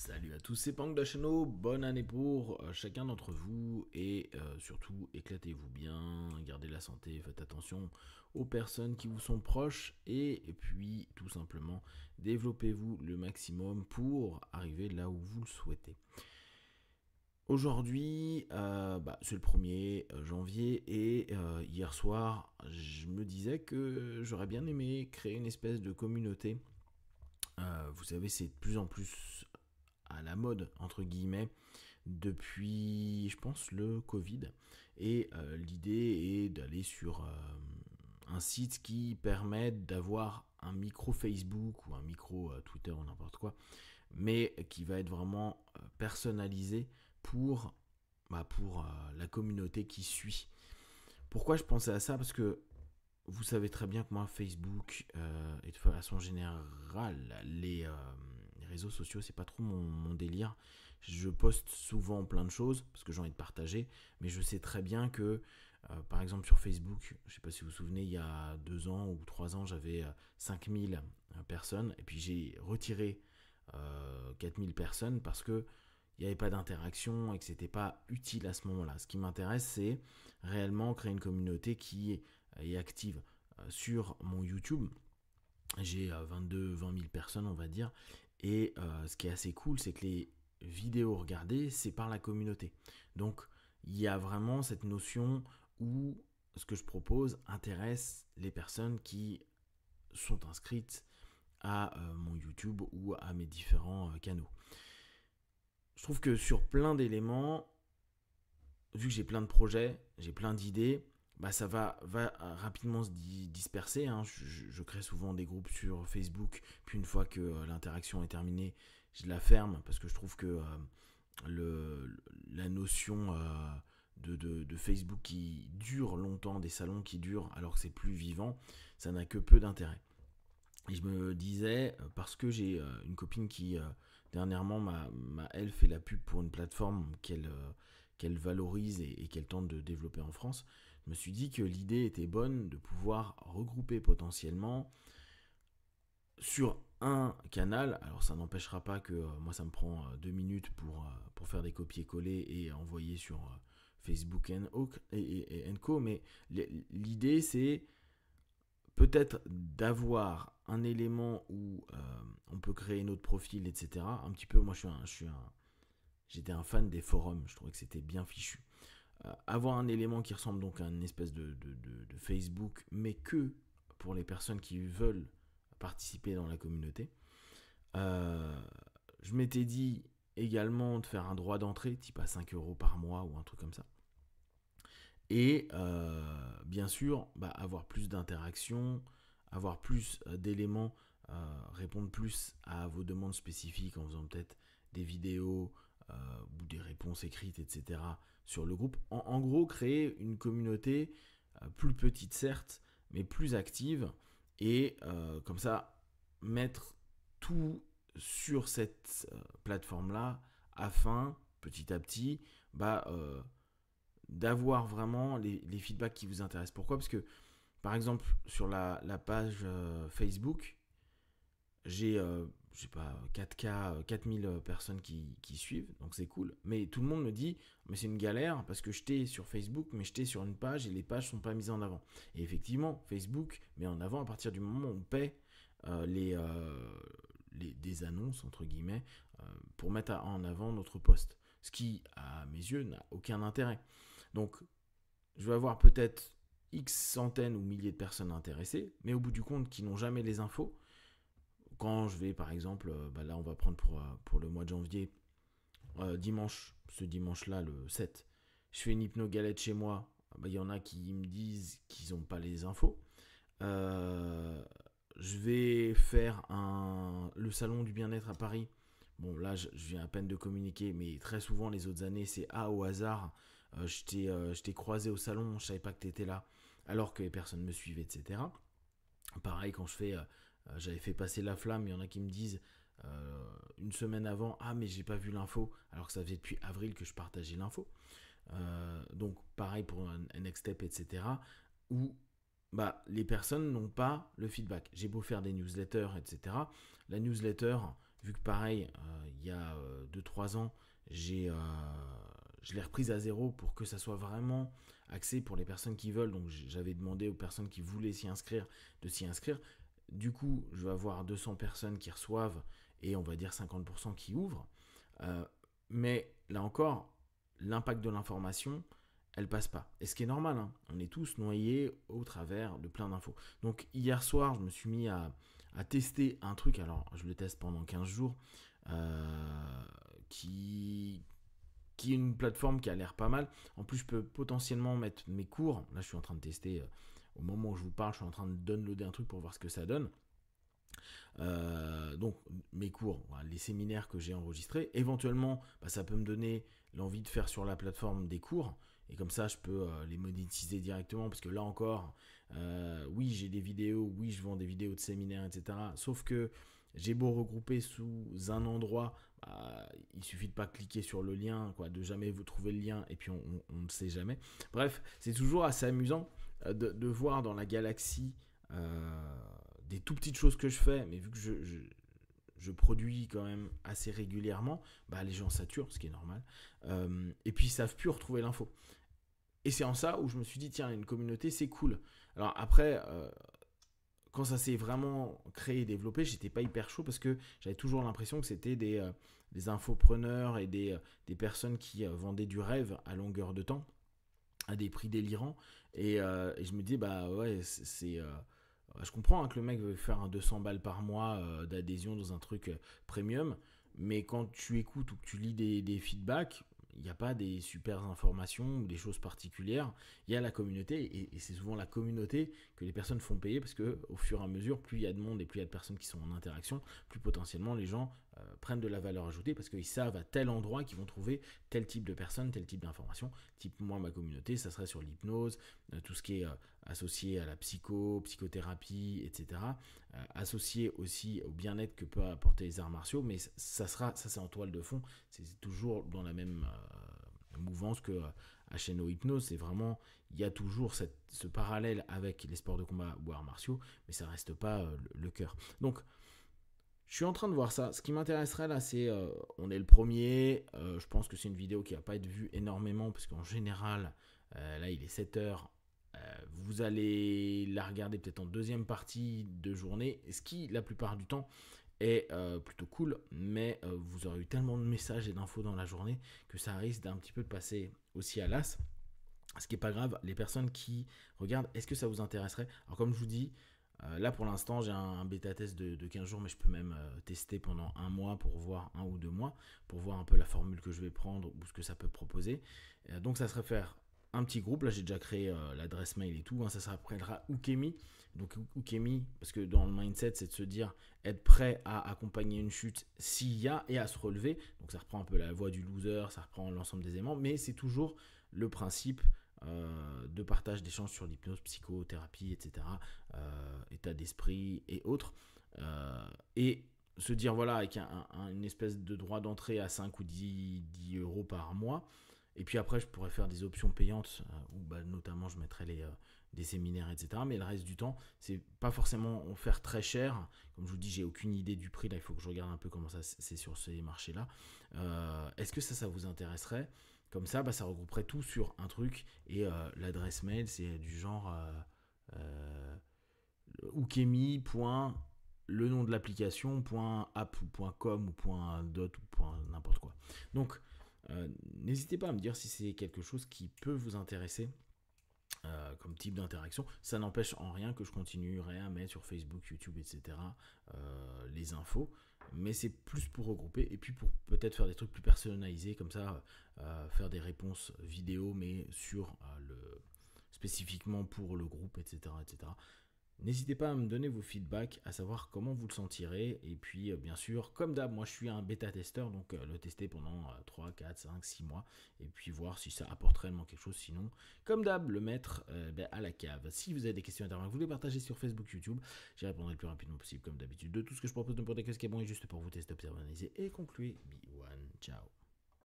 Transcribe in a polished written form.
Salut à tous, c'est Pang Dachano, bonne année pour chacun d'entre vous et surtout éclatez-vous bien, gardez la santé, faites attention aux personnes qui vous sont proches et puis tout simplement développez-vous le maximum pour arriver là où vous le souhaitez. Aujourd'hui, c'est le 1er janvier et hier soir, je me disais que j'aurais bien aimé créer une espèce de communauté. Vous savez, c'est de plus en plus à la mode, entre guillemets, depuis, je pense, le Covid. Et l'idée est d'aller sur un site qui permet d'avoir un micro Facebook ou un micro Twitter ou n'importe quoi, mais qui va être vraiment personnalisé pour la communauté qui suit. Pourquoi je pensais à ça? Parce que vous savez très bien que moi, Facebook et de façon générale, les réseaux sociaux, c'est pas trop mon délire. Je poste souvent plein de choses parce que j'ai envie de partager, mais je sais très bien que, par exemple, sur Facebook, je sais pas si vous vous souvenez, il y a 2 ans ou 3 ans, j'avais 5000 personnes et puis j'ai retiré 4000 personnes parce que il n'y avait pas d'interaction et que c'était pas utile à ce moment-là. Ce qui m'intéresse, c'est réellement créer une communauté qui est active sur mon YouTube. J'ai 20 000 personnes, on va dire. Et ce qui est assez cool, c'est que les vidéos regardées, c'est par la communauté. Donc, il y a vraiment cette notion où ce que je propose intéresse les personnes qui sont inscrites à mon YouTube ou à mes différents canaux. Je trouve que sur plein d'éléments, vu que j'ai plein de projets, j'ai plein d'idées, ça va rapidement se disperser. Hein. Je crée souvent des groupes sur Facebook, puis une fois que l'interaction est terminée, je la ferme parce que je trouve que la notion de Facebook qui dure longtemps, des salons qui durent alors que c'est plus vivant, ça n'a que peu d'intérêt. Et je me disais, parce que j'ai une copine qui dernièrement m'a elle fait la pub pour une plateforme qu'elle valorise et qu'elle tente de développer en France, je me suis dit que l'idée était bonne de pouvoir regrouper potentiellement sur un canal. Alors ça n'empêchera pas que moi ça me prend 2 minutes pour faire des copier-coller et envoyer sur Facebook et Co. Mais l'idée c'est peut-être d'avoir un élément où on peut créer notre profil, etc. Un petit peu, moi j'étais un fan des forums, je trouvais que c'était bien fichu. Avoir un élément qui ressemble donc à une espèce de Facebook, mais que pour les personnes qui veulent participer dans la communauté. Euh, je m'étais dit également de faire un droit d'entrée, type à 5 € par mois ou un truc comme ça. Et bien sûr, avoir plus d'interactions, avoir plus d'éléments, répondre plus à vos demandes spécifiques en faisant peut-être des vidéos ou des réponses écrites, etc. sur le groupe. En gros, créer une communauté plus petite certes, mais plus active. Et comme ça, mettre tout sur cette plateforme-là afin, petit à petit, d'avoir vraiment les feedbacks qui vous intéressent. Pourquoi? Parce que, par exemple, sur la page Facebook, j'ai, je sais pas, 4K, 4000 personnes qui suivent, donc c'est cool. Mais tout le monde me dit, mais c'est une galère parce que je t'ai sur Facebook, mais je t'ai sur une page et les pages sont pas mises en avant. Et effectivement, Facebook met en avant à partir du moment où on paie des annonces, entre guillemets, pour mettre en avant notre post. Ce qui, à mes yeux, n'a aucun intérêt. Donc, je vais avoir peut-être X centaines ou milliers de personnes intéressées, mais au bout du compte, qui n'ont jamais les infos. Quand je vais, par exemple, là, on va prendre pour le mois de janvier, ce dimanche-là, le 7, je fais une hypno-galette chez moi. Il y en a qui me disent qu'ils n'ont pas les infos. Je vais faire le salon du bien-être à Paris. Bon, là, je viens à peine de communiquer, mais très souvent, les autres années, c'est au hasard. Je t'ai croisé au salon, je savais pas que tu étais là, alors que les personnes me suivaient, etc. Pareil, quand j'avais fait passer la flamme, il y en a qui me disent une semaine avant, ah, mais j'ai pas vu l'info, alors que ça faisait depuis avril que je partageais l'info. Donc, pareil pour un Next Step, etc. Où les personnes n'ont pas le feedback. J'ai beau faire des newsletters, etc. La newsletter, vu que pareil, il y a 2-3 ans, je l'ai reprise à zéro pour que ça soit vraiment axé pour les personnes qui veulent. Donc j'avais demandé aux personnes qui voulaient s'y inscrire de s'y inscrire. Du coup, je vais avoir 200 personnes qui reçoivent et on va dire 50% qui ouvrent. Euh, mais là encore, l'impact de l'information, elle passe pas. Et ce qui est normal, hein, on est tous noyés au travers de plein d'infos. Donc hier soir, je me suis mis à tester un truc. Alors, je le teste pendant 15 jours. Qui, qui est une plateforme qui a l'air pas mal. En plus, je peux potentiellement mettre mes cours. Là, je suis en train de tester. Au moment où je vous parle, je suis en train de downloader un truc pour voir ce que ça donne. Donc mes cours, voilà, les séminaires que j'ai enregistrés, éventuellement ça peut me donner l'envie de faire sur la plateforme des cours, et comme ça je peux les monétiser directement, parce que là encore, oui j'ai des vidéos, oui je vends des vidéos de séminaires, etc. Sauf que j'ai beau regrouper sous un endroit, il suffit de pas cliquer sur le lien, quoi, de jamais vous trouver le lien, et puis on ne sait jamais. Bref, c'est toujours assez amusant de voir dans la galaxie des tout petites choses que je fais, mais vu que je produis quand même assez régulièrement, les gens saturent, ce qui est normal, et puis ils savent plus retrouver l'info. Et c'est en ça où je me suis dit, tiens, une communauté, c'est cool. Alors après, quand ça s'est vraiment créé et développé, j'étais pas hyper chaud parce que j'avais toujours l'impression que c'était des infopreneurs et des personnes qui vendaient du rêve à longueur de temps, à des prix délirants. Et je me dis, ouais, je comprends, hein, que le mec veut faire un 200 balles par mois d'adhésion dans un truc premium, mais quand tu écoutes ou que tu lis des feedbacks, il n'y a pas des super informations ou des choses particulières. Il y a la communauté, et c'est souvent la communauté que les personnes font payer, parce que au fur et à mesure, plus il y a de monde et plus il y a de personnes qui sont en interaction, plus potentiellement les gens prennent de la valeur ajoutée, parce qu'ils savent à tel endroit qu'ils vont trouver tel type de personnes, tel type d'informations. Type, moi, ma communauté, ça serait sur l'hypnose, tout ce qui est associé à la psychothérapie, etc. Associé aussi au bien-être que peut apporter les arts martiaux, mais ça c'est en toile de fond, c'est toujours dans la même mouvance que HNO Hypnose. C'est vraiment, il y a toujours ce parallèle avec les sports de combat ou arts martiaux, mais ça reste pas le cœur. Donc je suis en train de voir ça. Ce qui m'intéresserait là, c'est, on est le premier. Je pense que c'est une vidéo qui va pas être vue énormément, parce qu'en général, là il est 7h. Vous allez la regarder peut-être en deuxième partie de journée, ce qui la plupart du temps est plutôt cool, mais vous aurez eu tellement de messages et d'infos dans la journée que ça risque d'un petit peu de passer aussi à l'as. Ce qui n'est pas grave, les personnes qui regardent, est-ce que ça vous intéresserait? Alors comme je vous dis, là pour l'instant j'ai un bêta test de 15 jours, mais je peux même tester pendant un mois, pour voir 1 ou 2 mois, pour voir un peu la formule que je vais prendre ou ce que ça peut proposer. Donc ça serait faire un petit groupe. Là j'ai déjà créé l'adresse mail et tout, hein. Ça s'appellera Ukemi. Donc Ukemi, parce que dans le mindset c'est de se dire être prêt à accompagner une chute s'il y a, et à se relever. Donc ça reprend un peu la voix du loser, ça reprend l'ensemble des éléments, mais c'est toujours le principe de partage, d'échange sur l'hypnose, psychothérapie, etc., état d'esprit et autres. Et se dire, voilà, avec une espèce de droit d'entrée à 5 ou 10 euros par mois. Et puis après, je pourrais faire des options payantes, où notamment je mettrais des séminaires, etc. Mais le reste du temps, c'est pas forcément en faire très cher. Comme je vous dis, j'ai aucune idée du prix. Là, il faut que je regarde un peu comment ça c'est sur ces marchés-là. Est-ce que ça vous intéresserait? Comme ça, ça regrouperait tout sur un truc. Et l'adresse mail, c'est du genre ukemi. Le nom de l'application, .app ou .com ou .dot ou n'importe quoi. Donc, n'hésitez pas à me dire si c'est quelque chose qui peut vous intéresser. Comme type d'interaction, ça n'empêche en rien que je continuerai à mettre sur Facebook, YouTube, etc. Les infos, mais c'est plus pour regrouper et puis pour peut-être faire des trucs plus personnalisés, comme ça, faire des réponses vidéo, mais sur spécifiquement pour le groupe, etc., etc. N'hésitez pas à me donner vos feedbacks, à savoir comment vous le sentirez. Et puis, bien sûr, comme d'hab, moi je suis un bêta-testeur, donc le tester pendant 3, 4, 5, 6 mois. Et puis voir si ça apporte réellement quelque chose. Sinon, comme d'hab, le mettre à la cave. Si vous avez des questions internes, vous les partagez sur Facebook, YouTube. J'y répondrai le plus rapidement possible, comme d'habitude. De tout ce que je propose, n'importe quel ce qui est bon et juste pour vous tester, observer, analyser et conclure. Be one, ciao.